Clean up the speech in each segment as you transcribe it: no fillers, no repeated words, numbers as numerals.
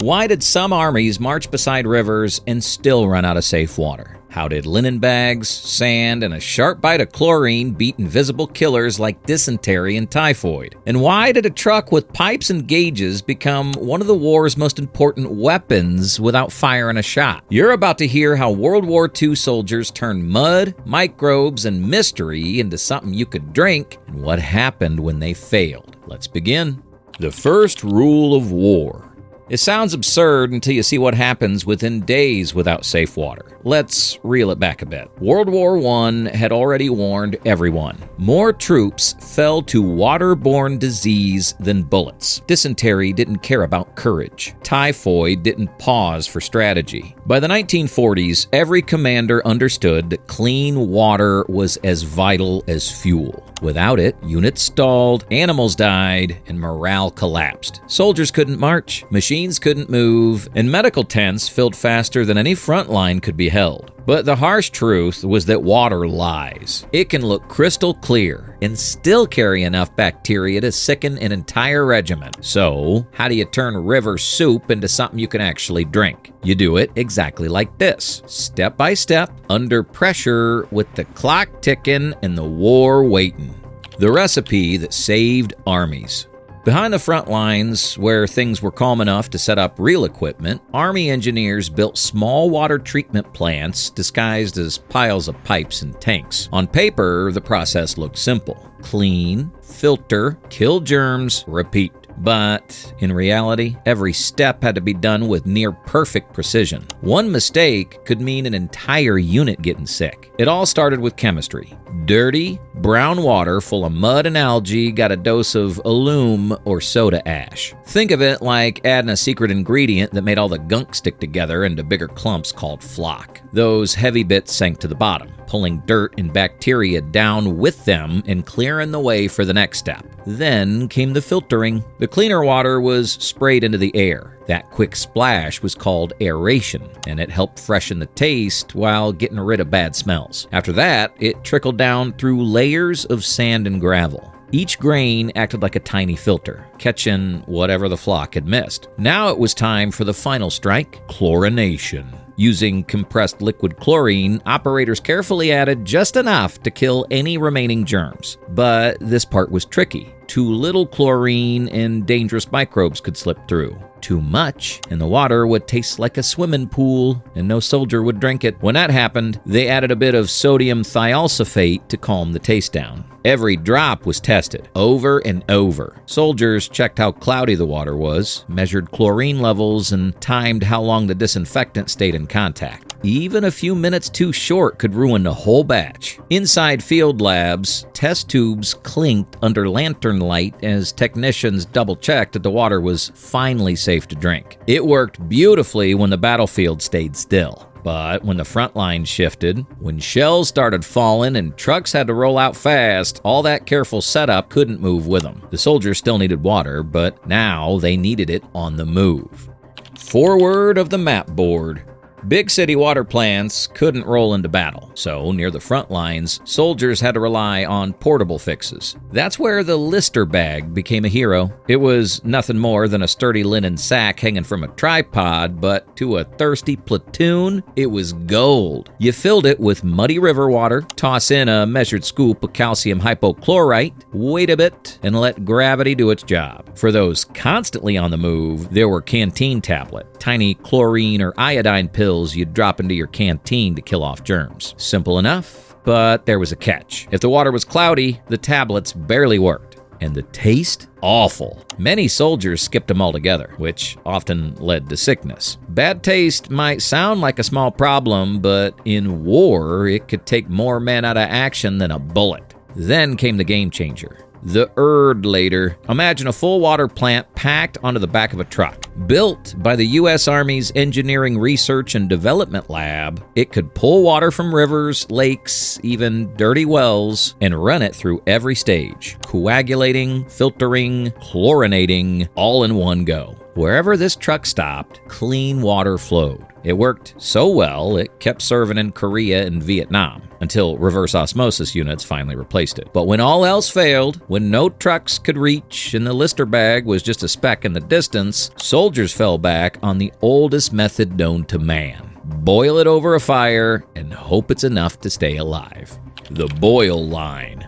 Why did some armies march beside rivers and still run out of safe water? How did linen bags, sand, and a sharp bite of chlorine beat invisible killers like dysentery and typhoid? And why did a truck with pipes and gauges become one of the war's most important weapons without firing a shot? You're about to hear how World War II soldiers turned mud, microbes, and mystery into something you could drink, and what happened when they failed. Let's begin. The first rule of war. It sounds absurd until you see what happens within days without safe water. Let's reel it back a bit. World War I had already warned everyone. More troops fell to waterborne disease than bullets. Dysentery didn't care about courage. Typhoid didn't pause for strategy. By the 1940s, every commander understood that clean water was as vital as fuel. Without it, units stalled, animals died, and morale collapsed. Soldiers couldn't march, machines couldn't move, and medical tents filled faster than any front line could be held. But the harsh truth was that water lies. It can look crystal clear and still carry enough bacteria to sicken an entire regiment. So, how do you turn river soup into something you can actually drink? You do it exactly like this, step by step, under pressure, with the clock ticking and the war waiting. The recipe that saved armies. Behind the front lines, where things were calm enough to set up real equipment, Army engineers built small water treatment plants disguised as piles of pipes and tanks. On paper, the process looked simple. Clean, filter, kill germs, repeat. But in reality, every step had to be done with near-perfect precision. One mistake could mean an entire unit getting sick. It all started with chemistry. Dirty, brown water full of mud and algae got a dose of alum or soda ash. Think of it like adding a secret ingredient that made all the gunk stick together into bigger clumps called flock. Those heavy bits sank to the bottom, pulling dirt and bacteria down with them and clearing the way for the next step. Then came the filtering. The cleaner water was sprayed into the air. That quick splash was called aeration, and it helped freshen the taste while getting rid of bad smells. After that, it trickled down through layers of sand and gravel. Each grain acted like a tiny filter, catching whatever the flock had missed. Now it was time for the final strike, chlorination. Using compressed liquid chlorine, operators carefully added just enough to kill any remaining germs. But this part was tricky. Too little chlorine and dangerous microbes could slip through. Too much, and the water would taste like a swimming pool, and no soldier would drink it. When that happened, they added a bit of sodium thiosulfate to calm the taste down. Every drop was tested, over and over. Soldiers checked how cloudy the water was, measured chlorine levels, and timed how long the disinfectant stayed in contact. Even a few minutes too short could ruin the whole batch. Inside field labs, test tubes clinked under lantern light as technicians double-checked that the water was finally safe to drink. It worked beautifully when the battlefield stayed still. But when the front line shifted, when shells started falling and trucks had to roll out fast, all that careful setup couldn't move with them. The soldiers still needed water, but now they needed it on the move. Forward of the map board. Big city water plants couldn't roll into battle, so near the front lines, soldiers had to rely on portable fixes. That's where the Lister bag became a hero. It was nothing more than a sturdy linen sack hanging from a tripod, but to a thirsty platoon, it was gold. You filled it with muddy river water, toss in a measured scoop of calcium hypochlorite, wait a bit, and let gravity do its job. For those constantly on the move, there were canteen tablet, tiny chlorine or iodine pills you'd drop into your canteen to kill off germs. Simple enough, but there was a catch. If the water was cloudy, the tablets barely worked. And the taste? Awful. Many soldiers skipped them altogether, which often led to sickness. Bad taste might sound like a small problem, but in war, it could take more men out of action than a bullet. Then came the game changer. The Erdlater. Imagine a full water plant packed onto the back of a truck. Built by the U.S. Army's Engineering Research and Development Lab, it could pull water from rivers, lakes, even dirty wells, and run it through every stage. Coagulating, filtering, chlorinating, all in one go. Wherever this truck stopped, clean water flowed. It worked so well, it kept serving in Korea and Vietnam. until reverse osmosis units finally replaced it. But when all else failed, when no trucks could reach and the Lister bag was just a speck in the distance, soldiers fell back on the oldest method known to man. Boil it over a fire and hope it's enough to stay alive. The boil line.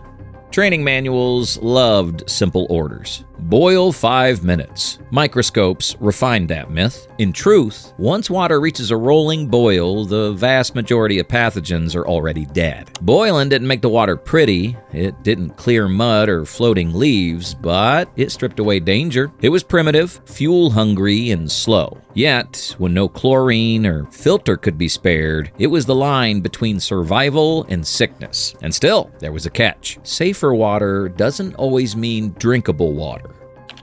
Training manuals loved simple orders. Boil 5 minutes. Microscopes refined that myth. In truth, once water reaches a rolling boil, the vast majority of pathogens are already dead. Boiling didn't make the water pretty, it didn't clear mud or floating leaves, but it stripped away danger. It was primitive, fuel-hungry, and slow. Yet, when no chlorine or filter could be spared, it was the line between survival and sickness. And still, there was a catch. Safer water doesn't always mean drinkable water.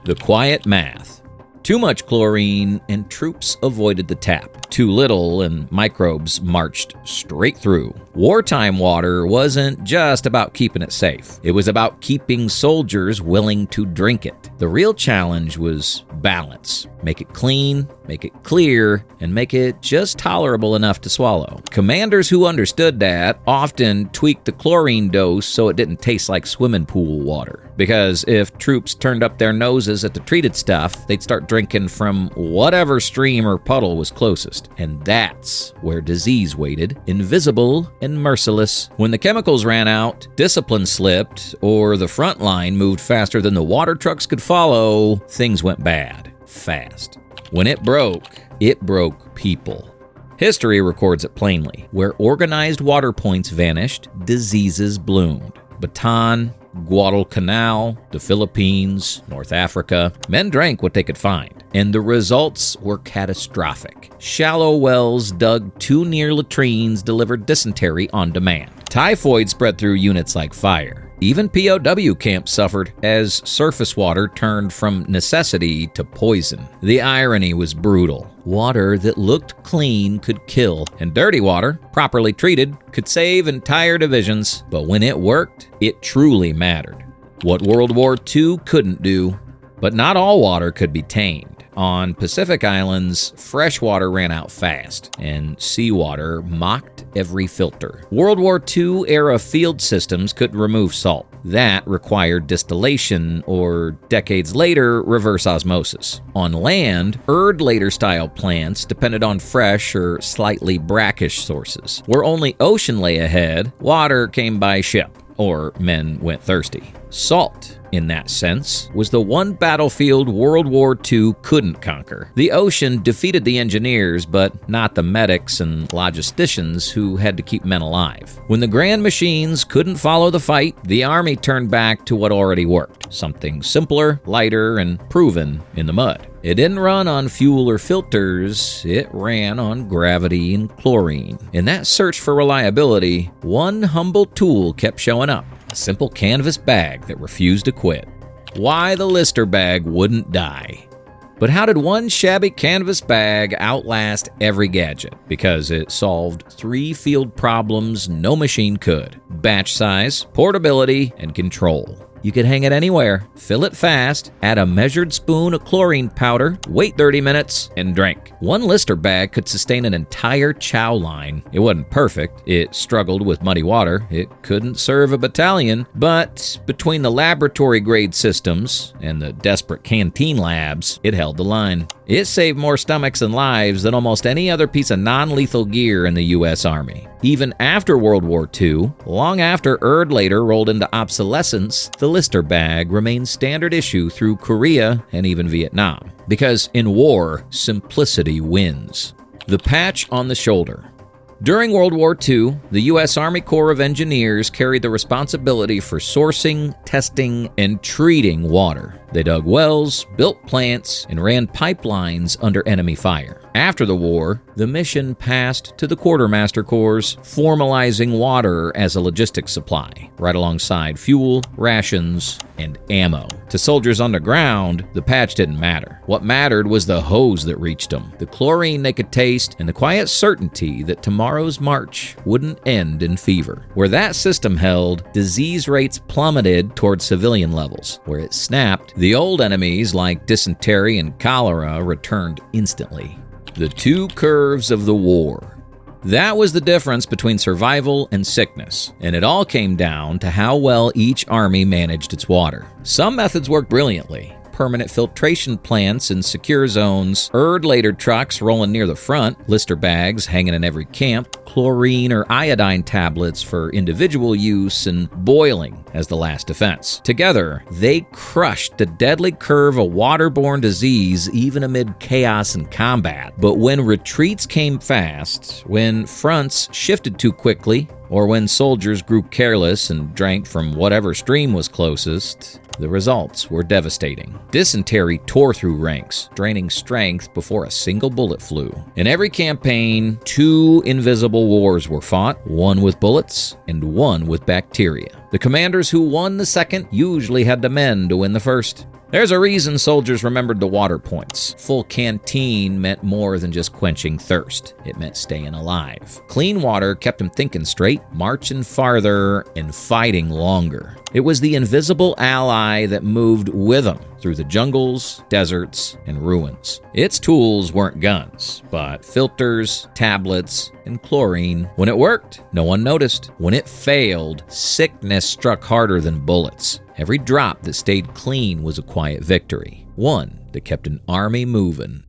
The quiet math. Too much chlorine and troops avoided the tap. Too little and microbes marched straight through. Wartime water wasn't just about keeping it safe. It was about keeping soldiers willing to drink it. The real challenge was balance. Make it clean, make it clear, and make it just tolerable enough to swallow. Commanders who understood that often tweaked the chlorine dose so it didn't taste like swimming pool water. Because if troops turned up their noses at the treated stuff, they'd start drinking from whatever stream or puddle was closest. And that's where disease waited, invisible and merciless. When the chemicals ran out, discipline slipped, or the front line moved faster than the water trucks could follow, things went bad. Fast. When it broke people. History records it plainly. Where organized water points vanished, diseases bloomed. Bataan, Guadalcanal, the Philippines, North Africa. Men drank what they could find, and the results were catastrophic. Shallow wells dug too near latrines delivered dysentery on demand. Typhoid spread through units like fire. Even POW camps suffered as surface water turned from necessity to poison. The irony was brutal. Water that looked clean could kill, and dirty water, properly treated, could save entire divisions. But when it worked, it truly mattered. What World War II couldn't do. But not all water could be tamed. On Pacific Islands, fresh water ran out fast, and seawater mocked every filter. World War II-era field systems couldn't remove salt. That required distillation, or decades later, reverse osmosis. On land, Erdlater-style plants depended on fresh or slightly brackish sources. Where only ocean lay ahead, water came by ship, or men went thirsty. Salt, in that sense, was the one battlefield World War II couldn't conquer. The ocean defeated the engineers, but not the medics and logisticians who had to keep men alive. When the grand machines couldn't follow the fight, the Army turned back to what already worked, something simpler, lighter, and proven in the mud. It didn't run on fuel or filters, it ran on gravity and chlorine. In that search for reliability, one humble tool kept showing up. A simple canvas bag that refused to quit. Why the Lister bag wouldn't die. But how did one shabby canvas bag outlast every gadget? Because it solved 3 field problems no machine could. Batch size, portability, and control. You could hang it anywhere, fill it fast, add a measured spoon of chlorine powder, wait 30 minutes, and drink. One Lister bag could sustain an entire chow line. It wasn't perfect. It struggled with muddy water. It couldn't serve a battalion. But between the laboratory-grade systems and the desperate canteen labs, it held the line. It saved more stomachs and lives than almost any other piece of non-lethal gear in the U.S. Army. Even after World War II, long after Erdlater rolled into obsolescence, the Lister bag remained standard issue through Korea and even Vietnam. Because in war, simplicity wins. The patch on the shoulder. During World War II, the U.S. Army Corps of Engineers carried the responsibility for sourcing, testing, and treating water. They dug wells, built plants, and ran pipelines under enemy fire. After the war, the mission passed to the Quartermaster Corps, formalizing water as a logistics supply, right alongside fuel, rations, and ammo. To soldiers underground, the patch didn't matter. What mattered was the hose that reached them, the chlorine they could taste, and the quiet certainty that tomorrow's march wouldn't end in fever. Where that system held, disease rates plummeted toward civilian levels. Where it snapped, the old enemies like dysentery and cholera returned instantly. The 2 curves of the war. That was the difference between survival and sickness, and it all came down to how well each army managed its water. Some methods worked brilliantly. Permanent filtration plants in secure zones, later trucks rolling near the front, blister bags hanging in every camp, chlorine or iodine tablets for individual use, and boiling as the last defense. Together, they crushed the deadly curve of waterborne disease even amid chaos and combat. But when retreats came fast, when fronts shifted too quickly, or when soldiers grew careless and drank from whatever stream was closest, the results were devastating. Dysentery tore through ranks, draining strength before a single bullet flew. In every campaign, 2 invisible wars were fought, one with bullets and one with bacteria. The commanders who won the second usually had the men to win the first. There's a reason soldiers remembered the water points. Full canteen meant more than just quenching thirst. It meant staying alive. Clean water kept them thinking straight, marching farther, and fighting longer. It was the invisible ally that moved with them through the jungles, deserts, and ruins. Its tools weren't guns, but filters, tablets, and chlorine. When it worked, no one noticed. When it failed, sickness struck harder than bullets. Every drop that stayed clean was a quiet victory, one that kept an army moving.